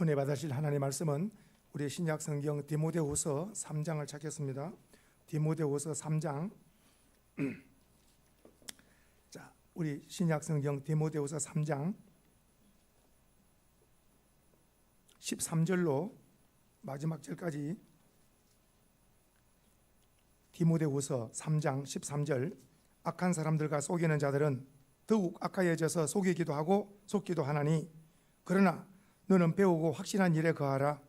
은혜 받으실 하나님의 말씀은 우리 신약 성경 디모데후서 3장을 찾겠습니다. 디모데후서 3장. 자, 우리 신약 성경 디모데후서 3장 13절로 마지막 절까지. 디모데후서 3장 13절. 악한 사람들과 속이는 자들은 더욱 악하여져서 속이기도 하고 속기도 하나니, 그러나 너는 배우고 확신한 일에 거하라.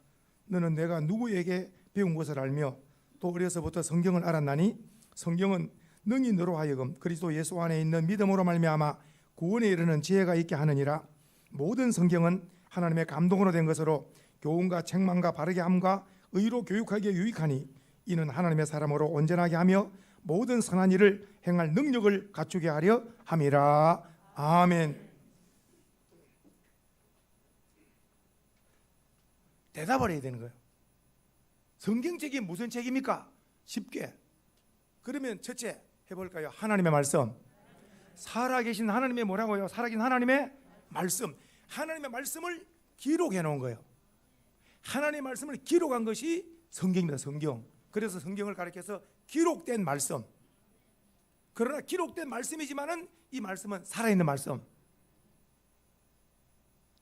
너는 내가 누구에게 배운 것을 알며 또 어려서부터 성경을 알았나니, 성경은 능히 너로 하여금 그리스도 예수 안에 있는 믿음으로 말미암아 구원에 이르는 지혜가 있게 하느니라. 모든 성경은 하나님의 감동으로 된 것으로 교훈과 책망과 바르게 함과 의로 교육하기에 유익하니, 이는 하나님의 사람으로 온전하게 하며 모든 선한 일을 행할 능력을 갖추게 하려 함이라. 아멘. 대답을 해야 되는 거예요. 성경책이 무슨 책입니까? 쉽게. 그러면 첫째 해볼까요? 하나님의 말씀. 살아계신 하나님의 뭐라고요? 살아계신 하나님의 말씀. 하나님의 말씀을 기록해 놓은 거예요. 하나님의 말씀을 기록한 것이 성경입니다. 성경. 그래서 성경을 가리켜서 기록된 말씀. 그러나 기록된 말씀이지만은 이 말씀은 살아있는 말씀.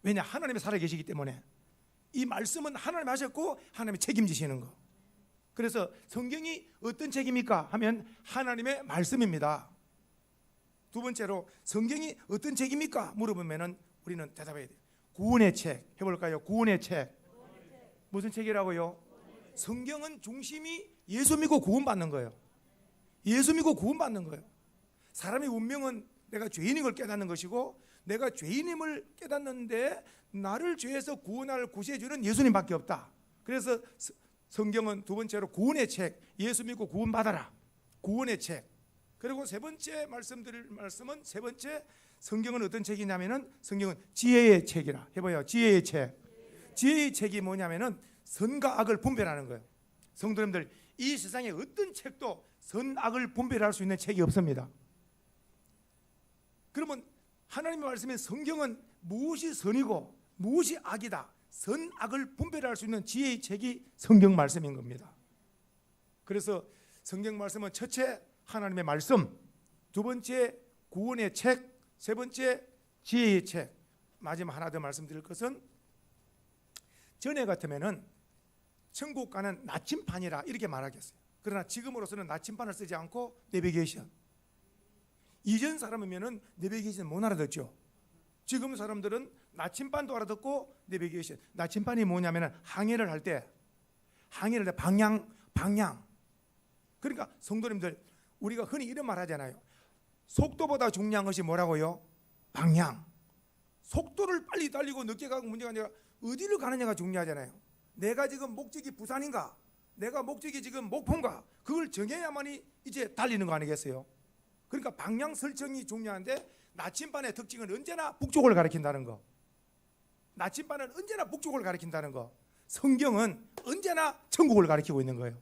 왜냐? 하나님이 살아계시기 때문에. 이 말씀은 하나님이 하셨고 하나님이 책임지시는 거. 그래서 성경이 어떤 책입니까? 하면 하나님의 말씀입니다. 두 번째로 성경이 어떤 책입니까? 물어보면은 우리는 대답해야 돼요. 구원의 책. 해볼까요? 구원의 책. 무슨 책이라고요? 성경은 중심이 예수 믿고 구원받는 거예요. 예수 믿고 구원받는 거예요. 사람의 운명은 내가 죄인인 걸 깨닫는 것이고, 내가 죄인임을 깨닫는데 나를 죄에서 구원할 구세주는 예수님밖에 없다. 그래서 성경은 두 번째로 구원의 책. 예수 믿고 구원받아라. 구원의 책. 그리고 세 번째 말씀드릴 말씀은, 세 번째 성경은 어떤 책이냐면은 성경은 지혜의 책이라. 해봐요. 지혜의 책. 지혜의 책이 뭐냐면은 선과 악을 분별하는 거예요. 성도님들, 이 세상에 어떤 책도 선악을 분별할 수 있는 책이 없습니다. 그러면 하나님의 말씀인 성경은 무엇이 선이고 무엇이 악이다, 선악을 분별할 수 있는 지혜의 책이 성경 말씀인 겁니다. 그래서 성경 말씀은 첫째 하나님의 말씀, 두 번째 구원의 책, 세 번째 지혜의 책. 마지막 하나 더 말씀드릴 것은, 전에 같으면은 천국 가는 나침판이라 이렇게 말하겠어요. 그러나 지금으로서는 나침판을 쓰지 않고 내비게이션. 이전 사람이면은 내비게이션 못 알아듣죠. 지금 사람들은 나침반도 알아듣고 내비게이션. 나침반이 뭐냐면은 항해를 할 때 방향. 그러니까 성도님들, 우리가 흔히 이런 말 하잖아요. 속도보다 중요한 것이 뭐라고요? 방향. 속도를 빨리 달리고 늦게 가고 문제가 아니라 어디를 가느냐가 중요하잖아요. 내가 지금 목적이 부산인가, 내가 목적이 지금 목포인가, 그걸 정해야만이 이제 달리는 거 아니겠어요? 그러니까 방향 설정이 중요한데, 나침반의 특징은 언제나 북쪽을 가리킨다는 거. 나침반은 언제나 북쪽을 가리킨다는 거. 성경은 언제나 천국을 가리키고 있는 거예요.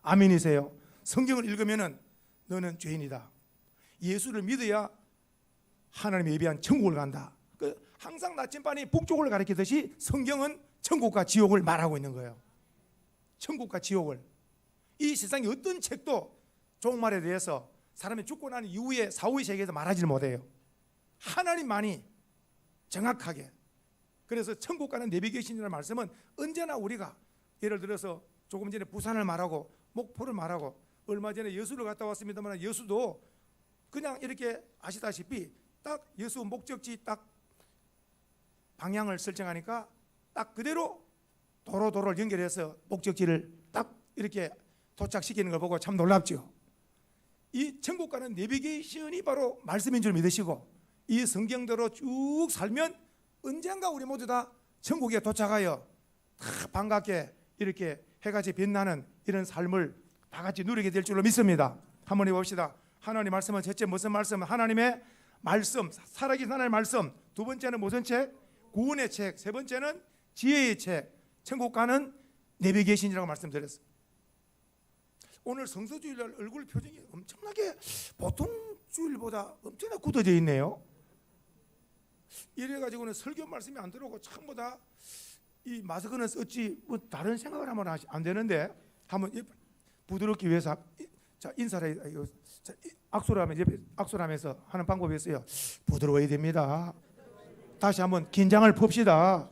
아멘이세요? 성경을 읽으면은 너는 죄인이다, 예수를 믿어야 하나님의 예비한 천국을 간다. 항상 나침반이 북쪽을 가리키듯이 성경은 천국과 지옥을 말하고 있는 거예요. 천국과 지옥을. 이 세상의 어떤 책도 종말에 대해서 사람이 죽고 난 이후에 사후의 세계에서 말하지 못해요. 하나님만이 정확하게. 그래서 천국 가는 내비게이션이라는 말씀은 언제나 우리가, 예를 들어서 조금 전에 부산을 말하고 목포를 말하고, 얼마 전에 여수를 갔다 왔습니다만, 여수도 그냥 이렇게 아시다시피 딱 여수 목적지 딱 방향을 설정하니까 딱 그대로 도로를 연결해서 목적지를 딱 이렇게 도착시키는 걸 보고 참 놀랍죠. 이 천국 가는 내비게이션이 바로 말씀인 줄 믿으시고, 이 성경대로 쭉 살면 언젠가 우리 모두 다 천국에 도착하여 다 반갑게 이렇게 해같이 빛나는 이런 삶을 다 같이 누리게 될 줄로 믿습니다. 한번 해봅시다. 하나님의 말씀은 첫째 무슨 말씀? 하나님의 말씀, 살아계신 하나님의 말씀. 두 번째는 무슨 책? 구원의 책. 세 번째는 지혜의 책. 천국 가는 내비게이션이라고 말씀드렸어요. 오늘 성서주일날 얼굴 표정이 엄청나게 보통 주일보다 엄청나게 굳어져 있네요. 이래가지고는 설교 말씀이 안 들어오고 전부 다 이 마스크는 썼지 뭐 다른 생각을 하면 안 되는데 한번 부드럽기 위해서 자 인사를 악수하면서 하는 방법이 있어요. 부드러워야 됩니다. 다시 한번 긴장을 풉시다.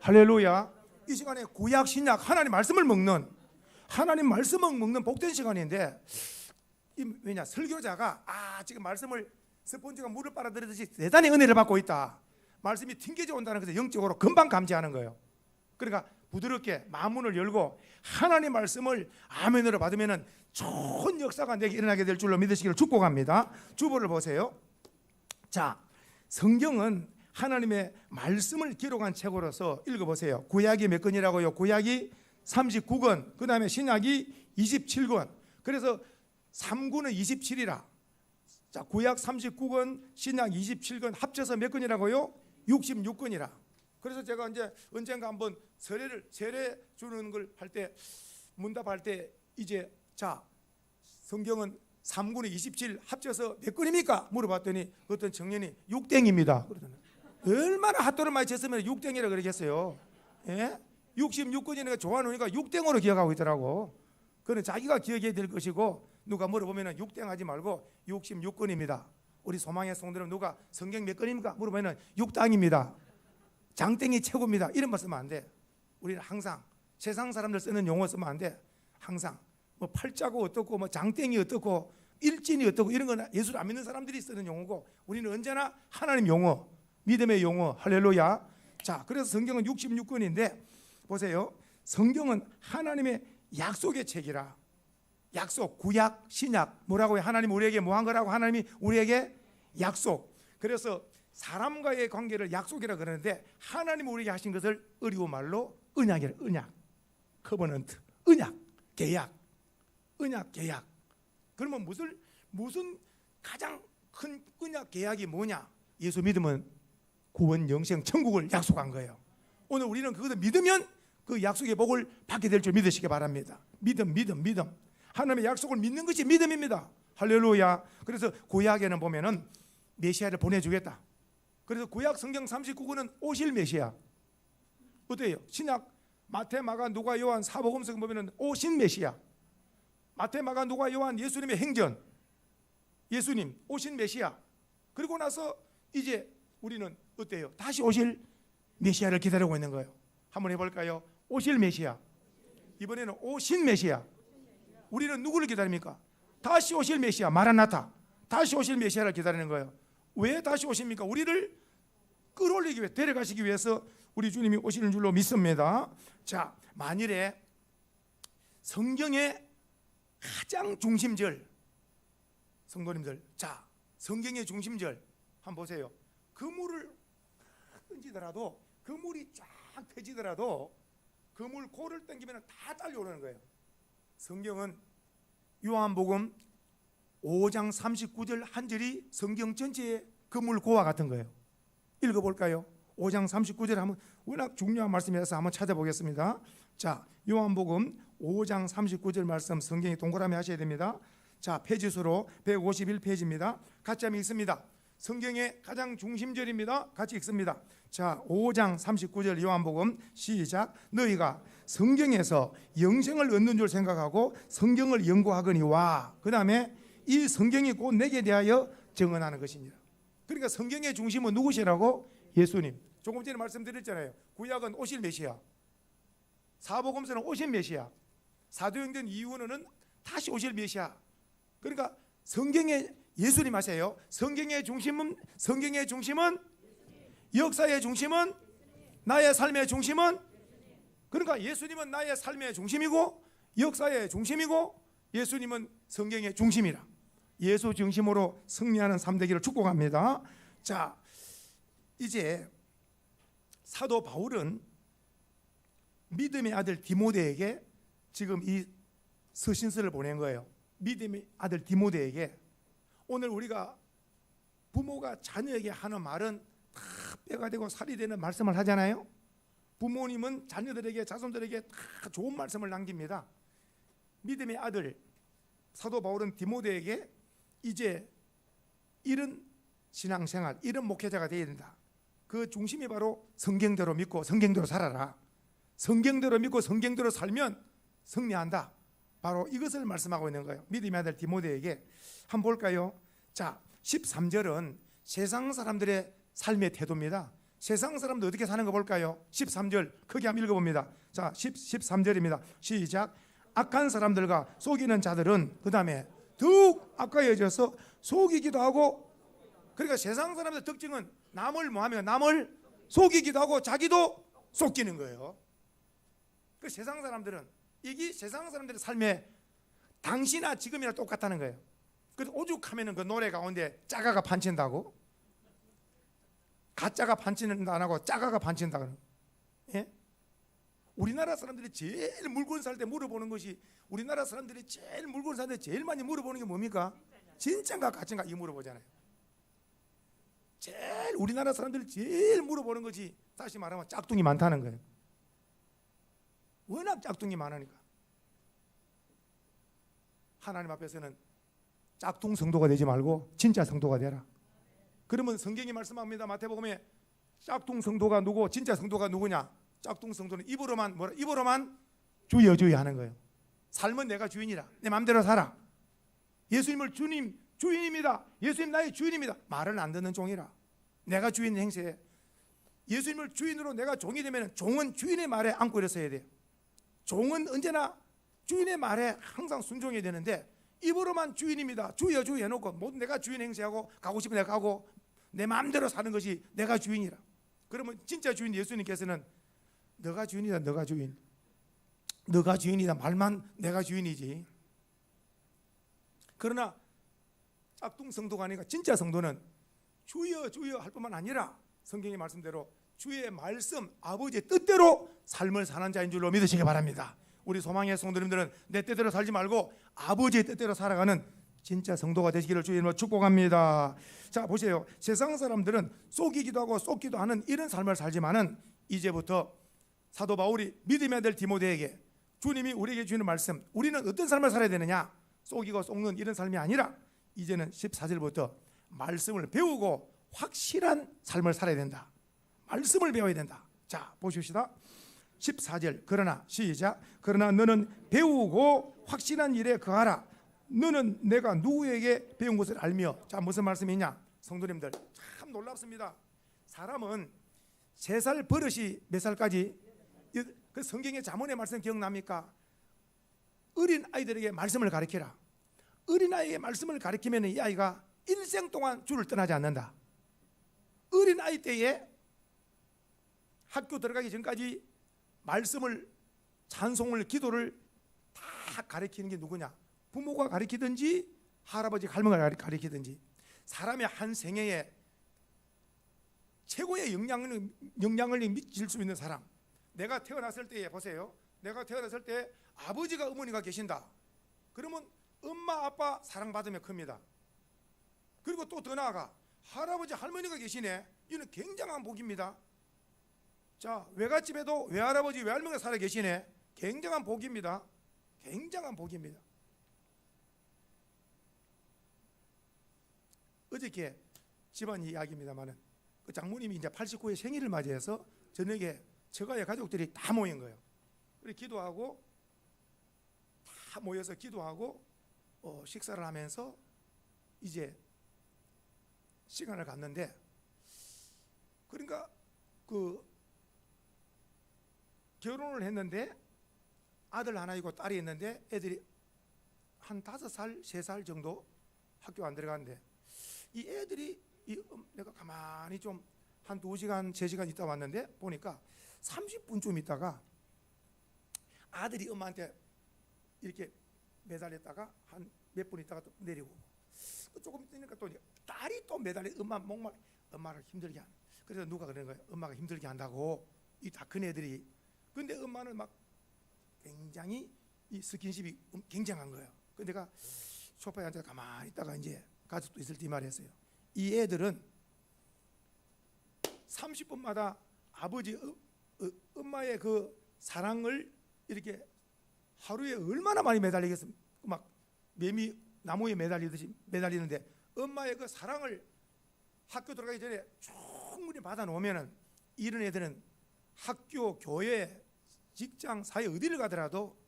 할렐루야. 이 시간에 구약 신약 하나님 말씀을 먹는 복된 시간인데 왜냐 설교자가 지금 말씀을 스펀지가 물을 빨아들이듯이 대단히 은혜를 받고 있다. 말씀이 튕겨져 온다는 것을 영적으로 금방 감지하는 거예요. 그러니까 부드럽게 마음문을 열고 하나님 말씀을 아멘으로 받으면 좋은 역사가 내게 일어나게 될 줄로 믿으시기를 축복합니다. 주보를 보세요. 자, 성경은 하나님의 말씀을 기록한 책으로서 읽어보세요. 구약이 몇 권이라고요? 구약이 39권, 그 다음에 신약이 27권. 그래서 3구는 27이라. 자, 구약 39권, 신약 27권 합쳐서 몇 권이라고요? 66권이라. 그래서 제가 이제 언젠가 한번 세례 주는 걸 할 때 문답할 때 이제 자, 성경은 3구는 27 합쳐서 몇 권입니까? 물어봤더니 어떤 청년이 6땡입니다. 그러더니 얼마나 핫도를 많이 쳤으면 6땡이라 그러겠어요. 예? 66권이니까 좋아하니까 6땡으로 기억하고 있더라고. 그는 자기가 기억해야 될 것이고 누가 물어보면 6땡 하지 말고 66권입니다. 우리 소망의 성도는 누가 성경 몇 권입니까? 물어보면 6당입니다. 장땡이 최고입니다. 이런 말 쓰면 안 돼. 우리는 항상 세상 사람들 쓰는 용어 쓰면 안 돼. 항상 뭐 팔자고 어떻고 뭐 장땡이 어떻고 일진이 어떻고 이런 건 예수를 안 믿는 사람들이 쓰는 용어고 우리는 언제나 하나님 용어, 믿음의 용어. 할렐루야. 자, 그래서 성경은 66권인데 보세요. 성경은 하나님의 약속의 책이라. 약속, 구약, 신약 뭐라고요? 하나님 우리에게 뭐 한 거라고? 하나님이 우리에게 약속. 그래서 사람과의 관계를 약속이라 그러는데 하나님 우리에게 하신 것을 어려운 말로 언약이라. 언약, 커버넌트, 언약, 계약, 언약, 계약. 그러면 무슨 가장 큰 언약 계약이 뭐냐? 예수 믿으면 구원, 영생, 천국을 약속한 거예요. 오늘 우리는 그것을 믿으면 그 약속의 복을 받게 될 줄 믿으시기 바랍니다. 믿음. 하나님의 약속을 믿는 것이 믿음입니다. 할렐루야. 그래서 구약에는 보면은 메시아를 보내주겠다. 그래서 구약 성경 39권은 오실 메시아. 어때요? 신약 마태, 마가, 누가, 요한, 사복음서 보면은 오신 메시아. 마태, 마가, 누가, 요한 예수님의 행전. 예수님 오신 메시아. 그리고 나서 이제 우리는 어때요? 다시 오실 메시아를 기다리고 있는 거예요. 한번 해볼까요? 오실 메시아. 이번에는 오신 메시아. 우리는 누구를 기다립니까? 다시 오실 메시아, 마라나타. 다시 오실 메시아를 기다리는 거예요. 왜 다시 오십니까? 우리를 끌어올리기 위해, 데려가시기 위해서 우리 주님이 오시는 줄로 믿습니다. 자, 만일에 성경의 가장 중심절, 성도님들, 자, 성경의 중심절 한번 보세요. 그물을 던지더라도, 그물이 쫙 펴지더라도 그물 고를 당기면 다 딸려오는 거예요. 성경은 요한복음 5장 39절 한 절이 성경 전체의 그물고와 같은 거예요. 읽어볼까요? 5장 39절 한번 워낙 중요한 말씀이라서 한번 찾아보겠습니다. 자, 요한복음 5장 39절 말씀 성경에 동그라미 하셔야 됩니다. 자, 페이지수로 151페이지입니다. 같이 한번 읽습니다. 성경의 가장 중심절입니다. 같이 읽습니다. 자, 5장 39절 요한복음 시작. 너희가 성경에서 영생을 얻는 줄 생각하고 성경을 연구하거니와, 그 다음에 이 성경이 곧 내게 대하여 증언하는 것입니다. 그러니까 성경의 중심은 누구시라고? 예수님. 조금 전에 말씀드렸잖아요. 구약은 오실 메시아, 사복음서는 오실 메시아, 사도행전 이후는 다시 오실 메시아. 그러니까 성경의 예수님 하세요. 성경의 중심은 역사의 중심은 나의 삶의 중심은, 그러니까 예수님은 나의 삶의 중심이고 역사의 중심이고 예수님은 성경의 중심이라. 예수 중심으로 승리하는 삶 되기를 축복합니다. 자, 이제 사도 바울은 믿음의 아들 디모데에게 지금 이 서신서를 보낸 거예요. 믿음의 아들 디모데에게. 오늘 우리가 부모가 자녀에게 하는 말은 다 뼈가 되고 살이 되는 말씀을 하잖아요. 부모님은 자녀들에게, 자손들에게 다 좋은 말씀을 남깁니다. 믿음의 아들 사도 바울은 디모데에게 이제 이런 신앙생활, 이런 목회자가 되어야 된다. 그 중심이 바로 성경대로 믿고 성경대로 살아라. 성경대로 믿고 성경대로 살면 승리한다. 바로 이것을 말씀하고 있는 거예요. 믿음의 아들 디모데에게. 한번 볼까요? 자, 13절은 세상 사람들의 삶의 태도입니다. 세상 사람들 어떻게 사는 거 볼까요? 13절 크게 한번 읽어봅니다. 자, 13절입니다. 시작. 악한 사람들과 속이는 자들은 그 다음에 더욱 악하여져서 속이기도 하고, 그러니까 세상 사람들의 특징은 남을 뭐하면 남을 속이기도 하고 자기도 속이는 거예요. 그 세상 사람들은 이게 세상 사람들의 삶에 당시나 지금이나 똑같다는 거예요. 그래서 오죽하면은 그 노래 가운데 짜가가 판친다고, 가짜가 판치는 안 하고 짜가가 판친다 그러는. 예? 우리나라 사람들이 제일 물건 살 때 물어보는 것이, 우리나라 사람들이 제일 물건 살 때 제일 많이 물어보는 게 뭡니까? 진짜인가 가짜인가 이 물어보잖아요. 제일 우리나라 사람들이 제일 물어보는 것이 다시 말하면 짝퉁이 많다는 거예요. 워낙 짝퉁이 많으니까. 하나님 앞에서는 짝퉁 성도가 되지 말고 진짜 성도가 되라. 그러면 성경이 말씀합니다. 마태복음에 짝퉁 성도가 누구, 진짜 성도가 누구냐? 짝퉁 성도는 입으로만 뭐라? 입으로만 주여 주여 하는 거예요. 삶은 내가 주인이라. 내 마음대로 살아. 예수님을 주님 주인입니다. 예수님 나의 주인입니다. 말을 안 듣는 종이라. 내가 주인 행세해. 예수님을 주인으로 내가 종이 되면 종은 주인의 말에 안고 일어서야 돼요. 종은 언제나 주인의 말에 항상 순종해야 되는데, 입으로만 주인입니다. 주여 주여 해놓고 모든 내가 주인 행세하고 가고 싶으면 내가 가고 내 마음대로 사는 것이 내가 주인이라. 그러면 진짜 주인 예수님께서는 너가 주인이다. 너가 주인. 너가 주인이다. 말만 내가 주인이지. 그러나 짝퉁 성도가 아니라 진짜 성도는 주여 주여 할 뿐만 아니라 성경의 말씀대로 주의 말씀 아버지의 뜻대로 삶을 사는 자인 줄로 믿으시기 바랍니다. 우리 소망의 성도님들은 내 뜻대로 살지 말고 아버지의 뜻대로 살아가는 진짜 성도가 되시기를 주님으로 축복합니다. 자, 보세요. 세상 사람들은 속이기도 하고 속기도 하는 이런 삶을 살지만은 이제부터 사도 바울이 믿음의 아들 디모데에게 주님이 우리에게 주는 말씀, 우리는 어떤 삶을 살아야 되느냐? 속이고 속는 이런 삶이 아니라 이제는 14절부터 말씀을 배우고 확실한 삶을 살아야 된다. 말씀을 배워야 된다. 자, 보십시다. 14절. 그러나 시작. 그러나 너는 배우고 확실한 일에 거하라. 너는 내가 누구에게 배운 것을 알며. 자, 무슨 말씀이냐? 성도님들 참 놀랍습니다. 사람은 3살 버릇이 몇 살까지? 그 성경의 잠언의 말씀 기억납니까? 어린 아이들에게 말씀을 가르쳐라. 어린 아이에게 말씀을 가르치면 이 아이가 일생 동안 주를 떠나지 않는다. 어린 아이 때에 학교 들어가기 전까지 말씀을, 찬송을, 기도를 다 가르치는 게 누구냐? 부모가 가르치든지 할아버지, 할머니가 가르치든지. 사람의 한 생애에 최고의 영향을 미칠 수 있는 사람. 내가 태어났을 때에 보세요. 내가 태어났을 때 아버지가 어머니가 계신다. 그러면 엄마 아빠 사랑받으면 큽니다. 그리고 또 더 나아가 할아버지 할머니가 계시네. 이는 굉장한 복입니다. 자, 외갓집에도 외할아버지 외할머니가 살아 계시네. 굉장한 복입니다. 굉장한 복입니다. 어저께 집안 이야기입니다만은 그 장모님이 이제 89회 생일을 맞이해서 저녁에 저가의 가족들이 다 모인 거예요. 그리고 기도하고 다 모여서 기도하고 식사를 하면서 이제 시간을 갖는데, 그러니까 그 결혼을 했는데 아들 하나 있고 딸이 있는데 애들이 한 5살, 3살 정도 학교 안 들어가는데 이 애들이 내가 가만히 좀 한 2시간, 3시간 있다 왔는데 보니까 30분쯤 있다가 아들이 엄마한테 이렇게 매달렸다가 한 몇 분 있다가 또 내리고, 조금 뛰니까 또 딸이 또 매달려 엄마 목말, 엄마를 힘들게 한. 그래서 누가 그러는 거예요? 엄마가 힘들게 한다고. 이 다 큰 애들이. 근데 엄마는 막 굉장히 이 스킨십이 굉장한 거예요. 근데 내가 소파에 앉아서 가만히 있다가 이제 가족도 있을 때 말했어요. 이 애들은 30분마다 아버지 엄마의 그 사랑을 이렇게 하루에 얼마나 많이 매달리겠습니까? 막 매미 나무에 매달리듯이 매달리는데 엄마의 그 사랑을 학교 들어가기 전에 충분히 충분히 받아놓으면은 이런 애들은 학교, 교회, 직장, 사회 어디를 가더라도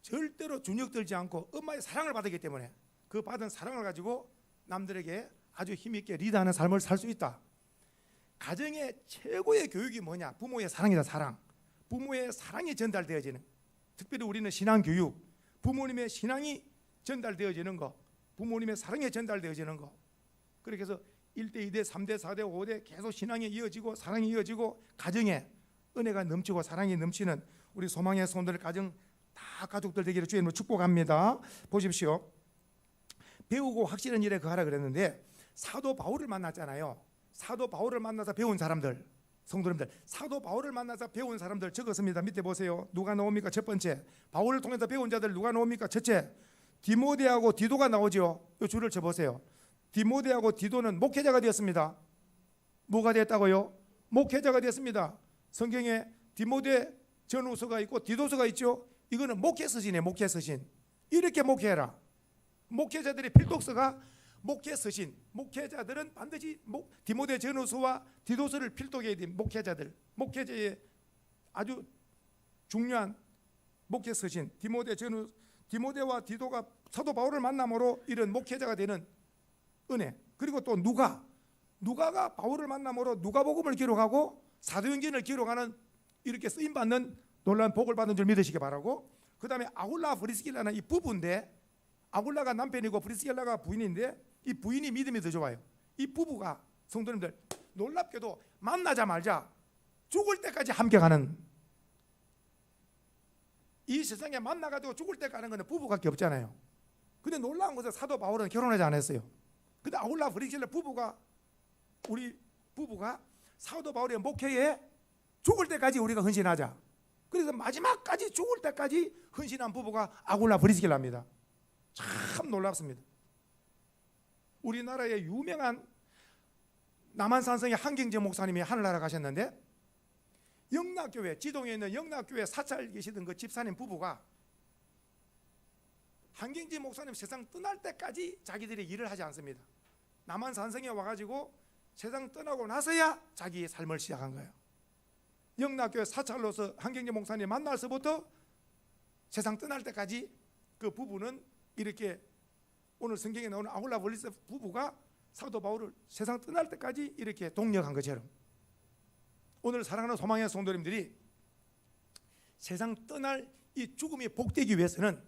절대로 준역들지 않고 엄마의 사랑을 받았기 때문에 그 받은 사랑을 가지고 남들에게 아주 힘있게 리드하는 삶을 살 수 있다. 가정의 최고의 교육이 뭐냐? 부모의 사랑이다. 사랑. 부모의 사랑이 전달되어지는, 특별히 우리는 신앙교육, 부모님의 신앙이 전달되어지는 거, 부모님의 사랑이 전달되어지는 거. 그렇게 해서 1대, 2대, 3대, 4대, 5대 계속 신앙이 이어지고 사랑이 이어지고 가정에 은혜가 넘치고 사랑이 넘치는 우리 소망의 손들 가정 다 가족들 되기를 주님으로 축복합니다. 보십시오. 배우고 확실한 일에 거하라 그랬는데 사도 바울을 만났잖아요. 사도 바울을 만나서 배운 사람들, 성도님들, 사도 바울을 만나서 배운 사람들 적었습니다. 밑에 보세요. 누가 나옵니까? 첫 번째, 바울을 통해서 배운 자들 누가 나옵니까? 첫째, 디모데하고 디도가 나오죠. 이 줄을 쳐보세요. 디모데하고 디도는 목회자가 되었습니다. 뭐가 됐다고요? 목회자가 됐습니다. 성경에 디모데 전후서가 있고 디도서가 있죠. 이거는 목회서신이에요. 목회서신. 이렇게 목회해라. 목회자들의 필독서가 목회서신. 목회자들은 반드시 디모데 전후서와 디도서를 필독해야 돼. 목회자들, 목회자의 아주 중요한 목회서신. 디모데와 디도가 사도 바울을 만남으로 이런 목회자가 되는 은혜. 그리고 또 누가가 바울을 만남으로 누가복음을 기록하고 사도행전을 기록하는 이렇게 쓰임 받는 놀라운 복을 받은 줄 믿으시기 바라고. 그 다음에 아굴라 브리스길라는 이 부부인데, 아굴라가 남편이고 브리스길라가 부인인데 이 부인이 믿음이 더 좋아요. 이 부부가 성도님들 놀랍게도 만나자마자 죽을 때까지 함께 가는, 이 세상에 만나가지고 죽을 때 가는 것은 부부밖에 없잖아요. 근데 놀라운 것은 사도 바울은 결혼하지 않았어요. 근데 아굴라 브리스길라 우리 부부가 사도 바울의 목회에 죽을 때까지 우리가 헌신하자. 그래서 마지막까지 죽을 때까지 헌신한 부부가 아굴라 브리스길라입니다. 참 놀랍습니다. 우리나라의 유명한 남한산성의 한경재 목사님이 하늘나라 가셨는데, 영락교회, 지동에 있는 영락교회 사찰 계시던 그 집사님 부부가 한경재 목사님 세상 떠날 때까지 자기들이 일을 하지 않습니다. 남한산성에 와가지고 세상 떠나고 나서야 자기의 삶을 시작한 거예요. 영락교회 사찰로서 한경재 목사님 만나서부터 세상 떠날 때까지 그 부부는 이렇게, 오늘 성경에 나오는 아굴라 브리스 부부가 사도 바울을 세상 떠날 때까지 이렇게 동력한 것처럼, 오늘 사랑하는 소망의 성도님들이 세상 떠날 이 죽음이 복되기 위해서는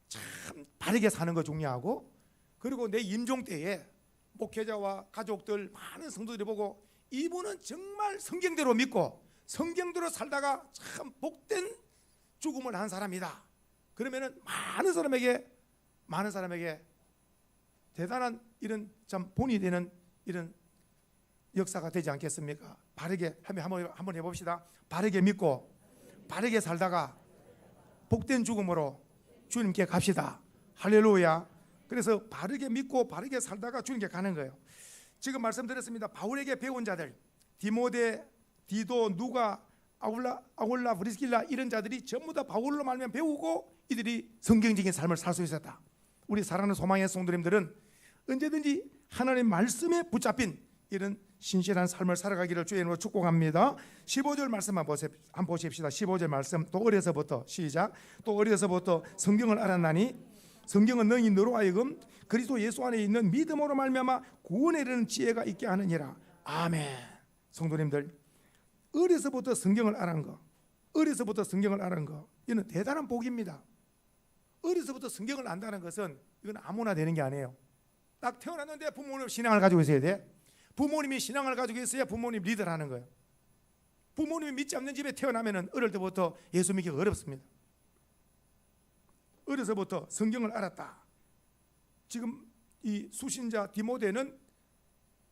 참 바르게 사는 거 중요하고, 그리고 내 임종 때에 목회자와 가족들 많은 성도들이 보고 이분은 정말 성경대로 믿고 성경대로 살다가 참 복된 죽음을 한 사람이다. 그러면은 많은 사람에게 대단한 이런 참 본이 되는 이런 역사가 되지 않겠습니까? 바르게 한번 해봅시다. 바르게 믿고 바르게 살다가 복된 죽음으로 주님께 갑시다. 할렐루야. 그래서 바르게 믿고 바르게 살다가 주님께 가는 거예요. 지금 말씀드렸습니다. 바울에게 배운 자들, 디모데, 디도, 누가, 아굴라, 브리스길라, 이런 자들이 전부 다 바울로 말면 배우고 이들이 성경적인 삶을 살 수 있었다. 우리 사랑하는 소망의 성도님들은 언제든지 하나님의 말씀에 붙잡힌 이런 신실한 삶을 살아가기를 주의 이름으로 축복합니다. 15절 말씀 한번 보십시다. 15절 말씀, 또 어려서부터 시작. 또 어려서부터 성경을 알았나니 성경은 너로 하여금 그리스도 예수 안에 있는 믿음으로 말미암아 구원에 이르는 지혜가 있게 하느니라. 아멘. 성도님들, 어려서부터 성경을 알은 거, 어려서부터 성경을 알은 거, 이는 대단한 복입니다. 어려서부터 성경을 안다는 것은 이건 아무나 되는 게 아니에요. 딱 태어났는데 부모님 신앙을 가지고 있어야 돼. 부모님이 신앙을 가지고 있어야 부모님 리더를 하는 거예요. 부모님이 믿지 않는 집에 태어나면 어릴 때부터 예수 믿기가 어렵습니다. 어려서부터 성경을 알았다. 지금 이 수신자 디모데는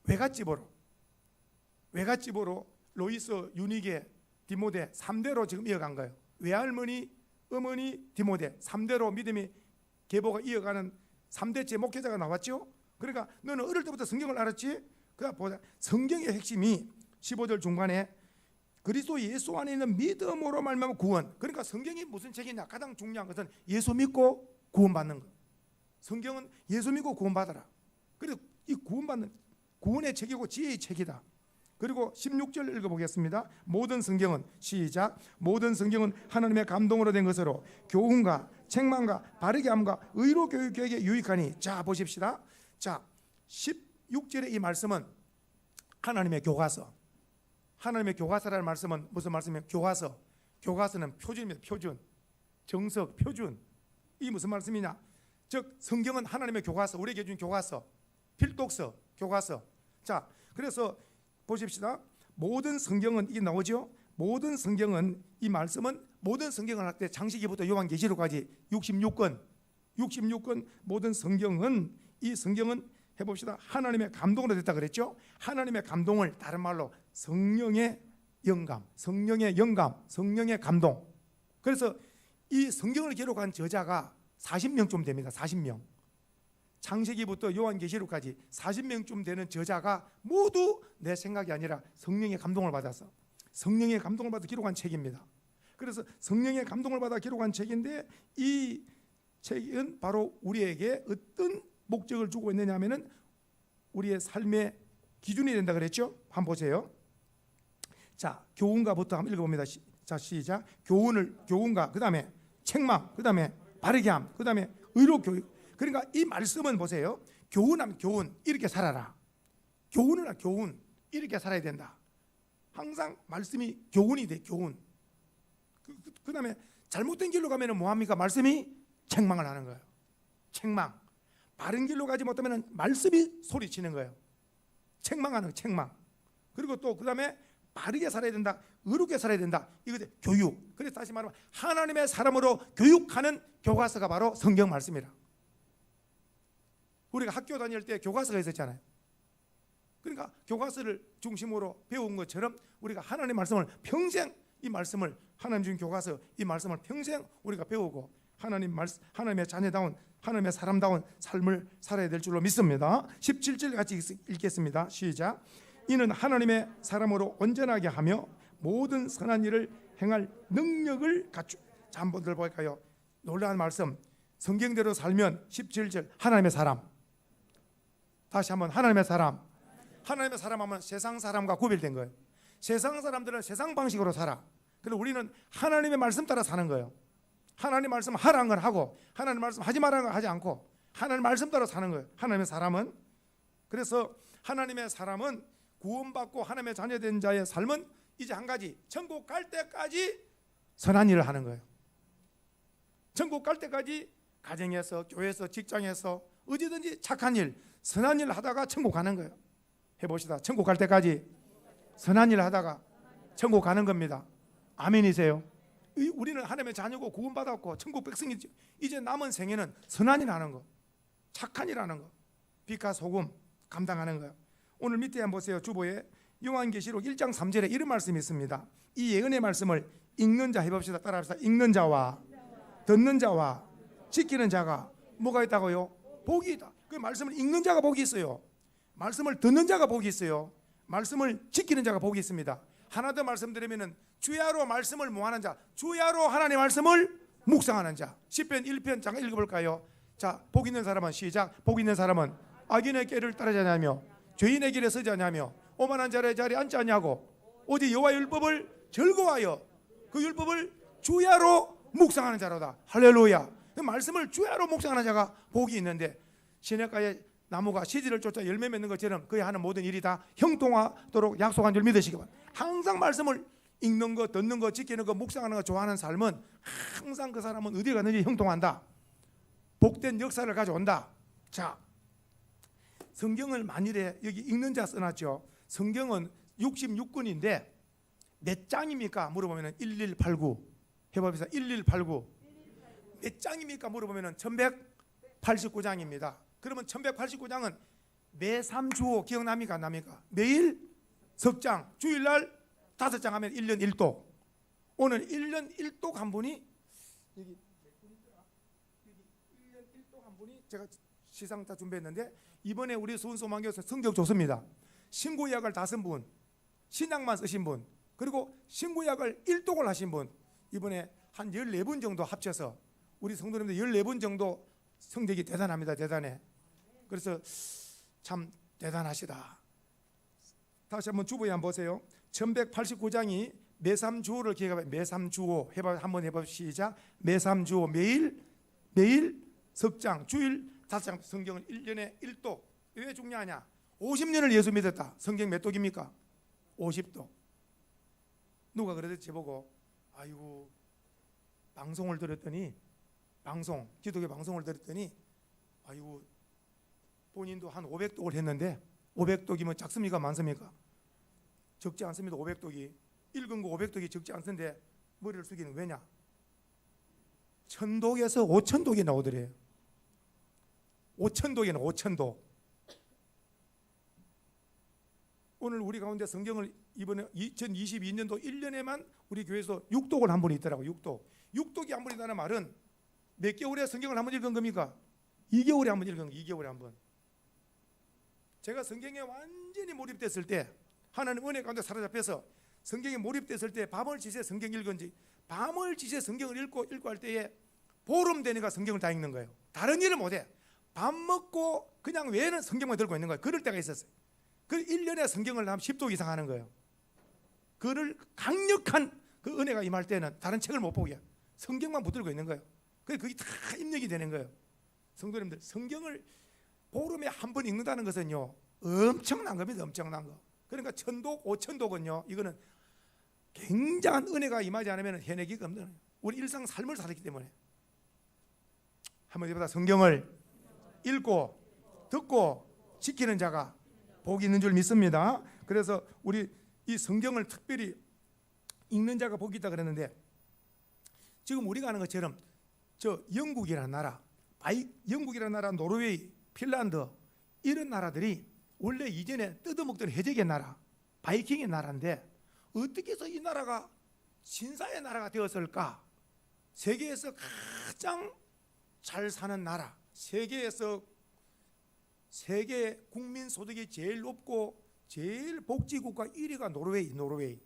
외갓집으로 로이스, 유니게, 디모데 3대로 지금 이어간 거예요. 외할머니, 어머니, 디모데 3대로 믿음이 계보가 이어가는 3대째 목회자가 나왔죠. 그러니까 너는 어릴 때부터 성경을 알았지? 그러니까 보자. 성경의 핵심이 15절 중간에 그리스도 예수 안에 있는 믿음으로 말미암아 구원. 그러니까 성경이 무슨 책이냐? 가장 중요한 것은 예수 믿고 구원받는 것. 성경은 예수 믿고 구원받아라. 그래서 이 구원받는 구원의 책이고 지혜의 책이다. 그리고 16절 읽어보겠습니다. 모든 성경은 시작. 모든 성경은 하나님의 감동으로 된 것으로 교훈과 책망과 바르게 함과 의로 교육에 유익하니. 자 보십시다. 자 16절의 이 말씀은 하나님의 교과서. 하나님의 교과서라는 말씀은 무슨 말씀이에요? 교과서. 교과서는 표준입니다. 표준. 정석, 표준. 이 무슨 말씀이냐? 즉 성경은 하나님의 교과서, 우리에게 준 교과서, 필독서, 교과서. 자, 그래서 보십시다. 모든 성경은 이게 나오죠. 모든 성경은 이 말씀은 모든 성경을 할 때 창세기부터 요한계시록까지 66권 모든 성경은 이 성경은 해봅시다. 하나님의 감동으로 됐다 그랬죠. 하나님의 감동을 다른 말로 성령의 영감, 성령의 감동. 그래서 이 성경을 기록한 저자가 40명쯤 됩니다. 40명. 창세기부터 요한계시록까지 40명쯤 되는 저자가 모두 내 생각이 아니라 성령의 감동을 받아서 성령의 감동을 받아 기록한 책입니다. 그래서 성령의 감동을 받아 기록한 책인데 이 책은 바로 우리에게 어떤 목적을 주고 있느냐 하면은 우리의 삶의 기준이 된다 그랬죠. 한번 보세요. 자, 교훈가부터 한번 읽어봅니다. 자, 시작. 교훈가, 그 다음에 책망, 그 다음에 바르게 함, 그 다음에 의로 교육. 그러니까 이 말씀은 보세요. 교훈하면 교훈, 이렇게 살아라. 교훈을 교훈, 이렇게 살아야 된다. 항상 말씀이 교훈이 돼. 교훈. 그 다음에 잘못된 길로 가면 뭐합니까? 말씀이 책망을 하는 거예요. 책망. 바른 길로 가지 못하면 말씀이 소리치는 거예요. 책망하는 거예요. 책망. 그리고 또 그 다음에 바르게 살아야 된다. 의롭게 살아야 된다. 이거 교육. 그래서 다시 말하면 하나님의 사람으로 교육하는 교과서가 바로 성경 말씀이라. 우리가 학교 다닐 때 교과서가 있었잖아요. 그러니까 교과서를 중심으로 배운 것처럼 우리가 하나님의 말씀을 평생 이 말씀을 하나님 준 교과서 이 말씀을 평생 우리가 배우고 하나님의 자녀다운 하나님의 사람다운 삶을 살아야 될 줄로 믿습니다. 17절 같이 읽겠습니다. 시작. 이는 하나님의 사람으로 온전하게 하며 모든 선한 일을 행할 능력을 갖추. 자, 한번 들어볼까요? 놀라운 말씀. 성경대로 살면 17절 하나님의 사람. 다시 한번 하나님의 사람. 하나님의 사람 하면 세상 사람과 구별된 거예요. 세상 사람들은 세상 방식으로 살아. 그런데 우리는 하나님의 말씀 따라 사는 거예요. 하나님 말씀 하라는 걸 하고 하나님 말씀 하지 말라는 걸 하지 않고 하나님 말씀 따라 사는 거예요. 하나님의 사람은. 그래서 하나님의 사람은 구원받고 하나님의 자녀된 자의 삶은 이제 한 가지, 천국 갈 때까지 선한 일을 하는 거예요. 천국 갈 때까지 가정에서, 교회에서, 직장에서 어디든지 착한 일, 선한 일을 하다가 천국 가는 거예요. 해봅시다. 천국 갈 때까지 선한 일을 하다가 천국 가는 겁니다. 아멘이세요? 우리는 하나님의 자녀고 구원받았고 천국 백성이죠. 이제 남은 생애는 선한 일 하는 거, 착한 일 하는 거, 빛과 소금 감당하는 거예요. 오늘 밑에 한번 보세요. 주보에 요한계시록 1장 3절에 이런 말씀이 있습니다. 이 예언의 말씀을 읽는 자 해봅시다. 따라합시다. 읽는 자와 듣는 자와 지키는 자가 뭐가 있다고요? 복이 있다. 그 말씀을 읽는 자가 복이 있어요. 말씀을 듣는 자가 복이 있어요. 말씀을 지키는 자가 복이 있습니다. 하나 더 말씀드리면은 주야로 말씀을 모하는 자, 주야로 하나님의 말씀을 묵상하는 자. 시편 1편 잠깐 읽어볼까요? 자, 복 있는 사람은 시작. 복 있는 사람은 악인의 길을 따르지 않으며 죄인의 길에 서지 않으며 오만한 자의 자리에 앉지 않냐고 오직 여호와의 율법을 즐거워하여 그 율법을 주야로 묵상하는 자로다. 할렐루야. 그 말씀을 주야로 묵상하는 자가 복이 있는데 시냇가에 나무가 시지를 쫓아 열매 맺는 것처럼 그의 하는 모든 일이 다 형통하도록 약속한 줄 믿으시기 바랍니다. 항상 말씀을 읽는 거, 듣는 거, 지키는 거, 묵상하는 거 좋아하는 삶은 항상 그 사람은 어디 가든지 형통한다. 복된 역사를 가져온다. 자, 성경을 만일에 여기 읽는 자 써놨죠. 성경은 66권인데 몇 장입니까? 물어보면 1189 해봅시다. 1189 몇 장입니까? 물어보면 1189장입니다. 그러면 1189장은 매 3주호 기억납니까? 안 납니까? 매일 석장, 주일날 5장 하면 1년 1독. 오늘 1년 1독 한 분이 여기 1년 1독 한 분이 제가 시상 다 준비했는데 이번에 우리 수은소망교에서 성적 좋습니다. 신구약을 5분, 신약만 쓰신 분, 그리고 신구약을 1독을 하신 분, 이번에 한 14분 정도 합쳐서 우리 성도님들 14분 정도 성적이 대단합니다. 대단해. 그래서 참 대단하시다. 다시 한번 주보에 한번 보세요. 1189장이 매삼주오를 기억해봐요. 매삼주오 한번 해봐요. 시작. 매삼주오 매일 석장 주일 5장 성경을 1년에 1독. 왜 중요하냐? 50년을 예수 믿었다. 성경 몇 독입니까? 50독. 누가 그러더니 저보고 아이고 방송을 들었더니 기독교 방송을 들었더니 아이고 본인도 한 500독을 했는데 500독이면 작습니까? 많습니까? 적지 않습니다. 500독이 읽은 거 500독이 적지 않던데 머리를 숙이는 왜냐? 1000독에서 5000독이 나오더래요. 5000독이나 5000독. 오늘 우리 가운데 성경을 이번에 2022년도 1년에만 우리 교회에서 6독을 한 분이 있더라고요. 6독이 한 분이라는 말은 몇 개월에 성경을 한 번 읽은 겁니까? 2개월에 한 번 읽은 거. 2개월에 한 번. 제가 성경에 완전히 몰입됐을 때 하나님 은혜 가운데 사로잡혀서 성경에 몰입됐을 때 밤을 지새 성경 읽은지 밤을 지새 성경을 읽고 할 때에 보름 되니까 성경을 다 읽는 거예요. 다른 일을 못해. 밥 먹고 그냥 외에는 성경만 들고 있는 거예요. 그럴 때가 있었어요. 그 1년에 성경을 한 10독 이상 하는 거예요. 그를 강력한 그 은혜가 임할 때는 다른 책을 못 보게 성경만 붙들고 있는 거예요. 그게 다 입력이 되는 거예요. 성도님들, 성경을 보름에 한 번 읽는다는 것은요 엄청난 겁니다. 엄청난 거. 그러니까 1000독, 5000독은요 이거는 굉장한 은혜가 임하지 않으면 해내기가 없는 거예요. 우리 일상 삶을 살았기 때문에. 한번 해보다. 성경을 읽고 듣고 지키는 자가 복이 있는 줄 믿습니다. 그래서 우리 이 성경을 특별히 읽는 자가 복이 있다 그랬는데 지금 우리가 아는 것처럼 저 영국이라는 나라, 노르웨이, 핀란드 이런 나라들이 원래 이전에 뜯어먹던 해적의 나라, 바이킹의 나라인데 어떻게 해서 이 나라가 신사의 나라가 되었을까? 세계에서 가장 잘 사는 나라, 세계에서 세계 국민 소득이 제일 높고 제일 복지국가 1위가 노르웨이.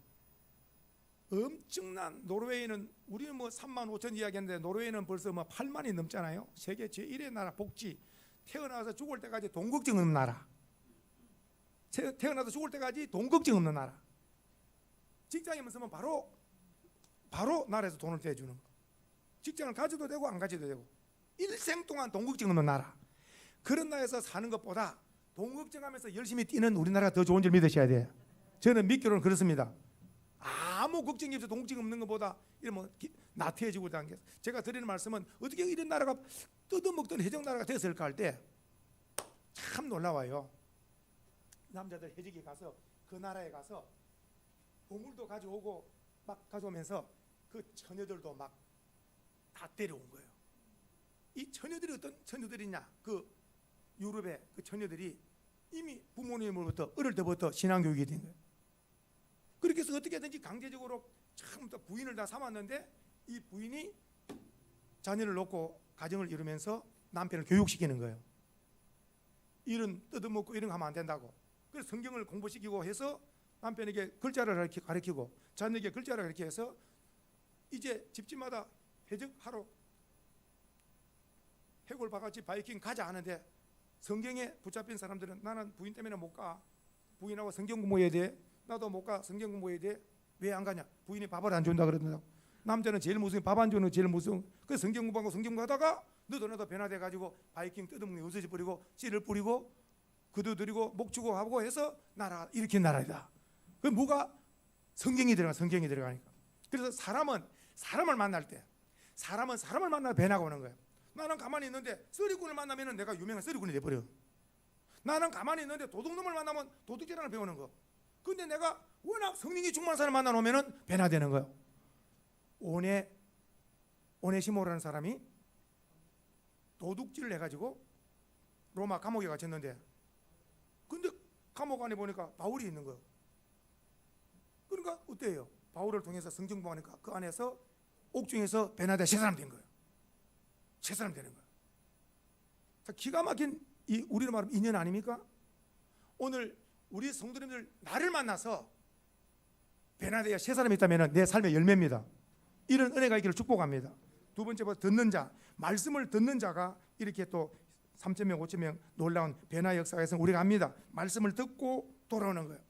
엄청난 노르웨이는 우리는 뭐 3만 5천 이야기했는데 노르웨이는 벌써 뭐 8만이 넘잖아요. 세계 제1의 나라 복지. 태어나서 죽을 때까지 돈 걱정 없는 나라. 태어나서 죽을 때까지 돈 걱정 없는 나라. 직장에 있으면 바로 나라에서 돈을 떼주는 거. 직장을 가져도 되고 안 가져도 되고 일생 동안 돈 걱정 없는 나라. 그런 나라에서 사는 것보다 돈 걱정하면서 열심히 뛰는 우리나라가 더 좋은 줄 믿으셔야 돼요. 저는 믿기로는 그렇습니다. 아무 걱정이 없어 돈 걱정 없는 것보다 이러면 나태해지고 다는 게 제가 드리는 말씀은 어떻게 이런 나라가 뜯어먹던 해적 나라가 됐을까 할 때 참 놀라워요. 남자들 해적이 가서 그 나라에 가서 보물도 가져오고 막 가져오면서 그 처녀들도 막 다 데려온 거예요. 이 처녀들이 어떤 처녀들이냐? 그 유럽의 그 처녀들이 이미 부모님으로부터 어릴 때부터 신앙교육이 된 거예요. 그렇게 해서 어떻게든지 강제적으로 처음부터 부인을 다 삼았는데 이 부인이 자녀를 놓고 가정을 이루면서 남편을 교육시키는 거예요. 이런 뜯어먹고 이런 거 하면 안 된다고. 그래서 성경을 공부시키고 해서 남편에게 글자를 가르치고 자녀에게 글자를 가르쳐서 이제 집집마다 해적하러 해골 바가지 바이킹 가자 하는데 성경에 붙잡힌 사람들은 나는 부인 때문에 못 가. 부인하고 성경 공부해야 돼. 나도 못 가. 성경 공부해야 돼. 왜 안 가냐? 부인이 밥을 안 준다 그러더라고. 남자는 제일 무서운 밥 안 주는 거 제일 무서운. 그래서 성경 공부하고 성경 가다가 너도 변화돼 가지고 바이킹 뜯어먹는 없어져 버리고 씨를 뿌리고 그도 드리고 목 주고 하고 해서 나라 일으킨 나라이다. 그 뭐가 성경이 들어가니까. 그래서 사람을 만날 때 사람을 만나 배나고 오는 거예요. 나는 가만히 있는데 쓰리꾼을 만나면 내가 유명한 쓰리꾼이 돼버려. 나는 가만히 있는데 도둑놈을 만나면 도둑질하는 배우는 거. 근데 내가 워낙 성령이 충만한 사람을 만나놓으면 변화되는 거예요. 오네시모라는 사람이 도둑질을 해가지고 로마 감옥에 갇혔는데 근데 감옥 안에 보니까 바울이 있는 거예요. 그러니까 어때요? 바울을 통해서 성경 공부하니까 그 안에서 옥중에서 변화돼 새 사람 된 거예요. 새 사람 되는 거예요. 자, 기가 막힌 이 우리로 말하면 인연 아닙니까? 오늘 우리 성도님들 나를 만나서 변화되어 새 사람이 있다면 내 삶의 열매입니다. 이런 은혜가 있기를 축복합니다. 두 번째, 듣는 자, 말씀을 듣는 자가 이렇게 또 3,000명, 5,000명 놀라운 변화 역사에서 우리가 합니다. 말씀을 듣고 돌아오는 거예요.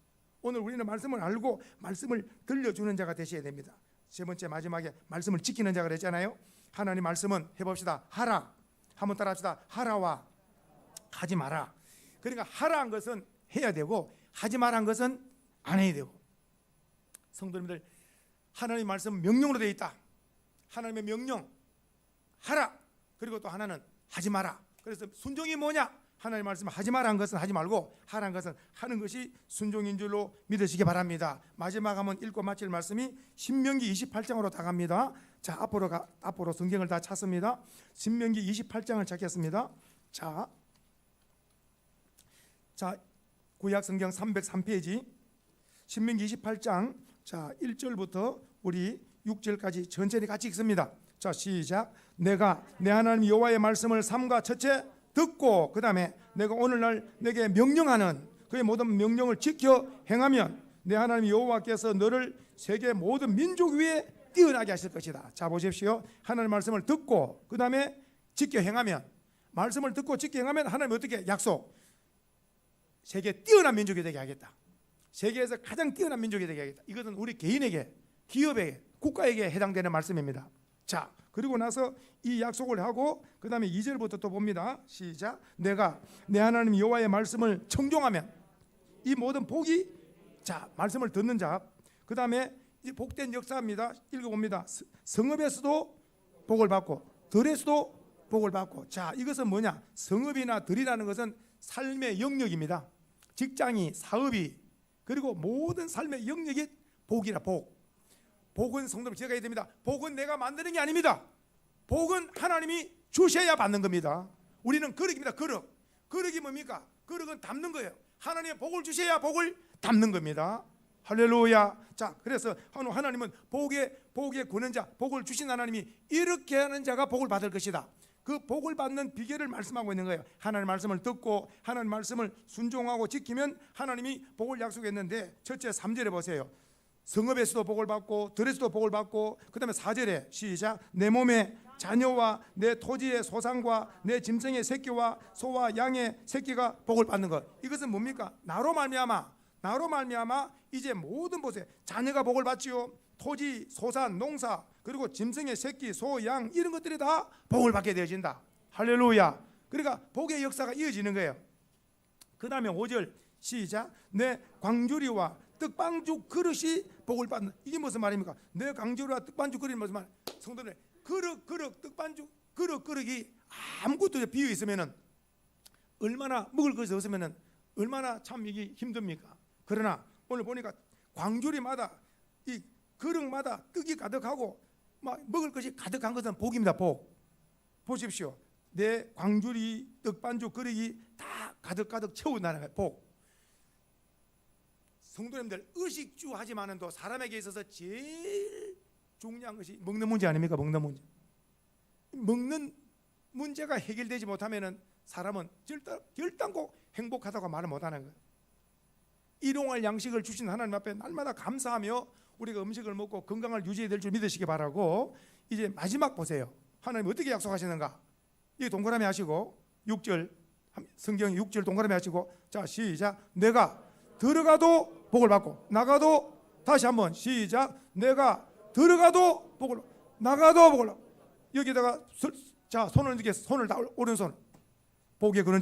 오늘 우리는 말씀을 알고 말씀을 들려주는 자가 되셔야 됩니다. 세 번째 마지막에 말씀을 지키는 자가 됐잖아요. 하나님 말씀은 해봅시다. 하라. 한번 따라합시다. 하라와 하지 마라. 그러니까 하라한 것은 해야 되고 하지 마라한 것은 안 해야 되고. 성도님들, 하나님의 말씀은 명령으로 되어 있다. 하나님의 명령 하라. 그리고 또 하나는 하지 마라. 그래서 순종이 뭐냐? 하나님의 말씀을 하지 마라는 것은 하지 말고 하라는 것은 하는 것이 순종인 줄로 믿으시기 바랍니다. 마지막 한번 읽고 마칠 말씀이 신명기 28장으로 다 갑니다. 자, 앞으로 성경을 다 찾습니다. 신명기 28장을 찾겠습니다. 자, 구약 성경 303페이지 신명기 28장 자 1절부터 우리 6절까지 천천히 같이 읽습니다. 자, 시작. 내가 내 하나님 여호와의 말씀을 삼가 첫째 듣고 그 다음에 내가 오늘날 내게 명령하는 그의 모든 명령을 지켜 행하면 내 하나님 여호와께서 너를 세계 모든 민족 위에 뛰어나게 하실 것이다. 자, 보십시오. 하나님 말씀을 듣고 그 다음에 지켜 행하면, 말씀을 듣고 지켜 행하면 하나님 어떻게 약속? 세계 뛰어난 민족이 되게 하겠다. 세계에서 가장 뛰어난 민족이 되게 하겠다. 이것은 우리 개인에게, 기업에게, 국가에게 해당되는 말씀입니다. 자, 그리고 나서 이 약속을 하고 그 다음에 2절부터 또 봅니다. 시작. 내가 내 하나님 여호와의 말씀을 청종하면 이 모든 복이, 자, 말씀을 듣는 자, 그 다음에 이 복된 역사입니다. 읽어봅니다. 성읍에서도 복을 받고 들에서도 복을 받고. 자, 이것은 뭐냐? 성읍이나 들이라는 것은 삶의 영역입니다. 직장이, 사업이, 그리고 모든 삶의 영역이 복이라. 복은 성도님 제가 해야 됩니다. 복은 내가 만드는 게 아닙니다. 복은 하나님이 주셔야 받는 겁니다. 우리는 그릇입니다. 그릇이 뭡니까? 그릇은 담는 거예요. 하나님의 복을 주셔야 복을 담는 겁니다. 할렐루야. 자, 그래서 하나님은 복의 권한자, 복을 주신 하나님이 이렇게 하는 자가 복을 받을 것이다. 그 복을 받는 비결을 말씀하고 있는 거예요. 하나님 말씀을 듣고 하나님 말씀을 순종하고 지키면 하나님이 복을 약속했는데, 첫째 3절에 보세요. 성읍에서도 복을 받고 들에서도 복을 받고, 그 다음에 4절에 시작. 내 몸의 자녀와 내 토지의 소산과 내 짐승의 새끼와 소와 양의 새끼가 복을 받는 것. 이것은 뭡니까? 나로 말미암아 이제 모든 보세요. 자녀가 복을 받지요. 토지, 소산, 농사, 그리고 짐승의 새끼, 소, 양, 이런 것들이 다 복을 받게 되어진다. 할렐루야. 그러니까 복의 역사가 이어지는 거예요. 그 다음에 5절 시작. 내 광주리와 떡방죽 그릇이 복을 받는. 이게 무슨 말입니까? 내 광주리와 떡방죽 그릇이 무슨 말? 성도들, 그릇 떡방죽 그릇이 아무것도 비어 있으면은, 얼마나 먹을 것이 없으면은 얼마나 참 이게 힘듭니까? 그러나 오늘 보니까 광주리마다 이 그릇마다 떡이 가득하고 막 먹을 것이 가득한 것은 복입니다. 복. 보십시오. 내 광주리 떡반죽 그릇이 다 가득 채운다는 거예요. 복. 성도님들, 의식주 하지만은도 사람에게 있어서 제일 중요한 것이 먹는 문제 아닙니까? 먹는 문제가 해결되지 못하면은 사람은 결단코 행복하다고 말을 못하는 거예요. 일용할 양식을 주신 하나님 앞에 날마다 감사하며 우리가 음식을 먹고 건강을 유지해야 될 줄 믿으시기 바라고. 이제 마지막 보세요. 하나님 어떻게 약속하시는가? 이 동그라미 하시고 6절, 성경 6절 동그라미 하시고, 자, 시작. 내가 들어가도 복을 받고 나가도, 다시 한번 시작. 내가 들어가도 복을, 나가도 복을. 여기다가 자, 손을 이렇게, 손을 다 오른손 복의 그런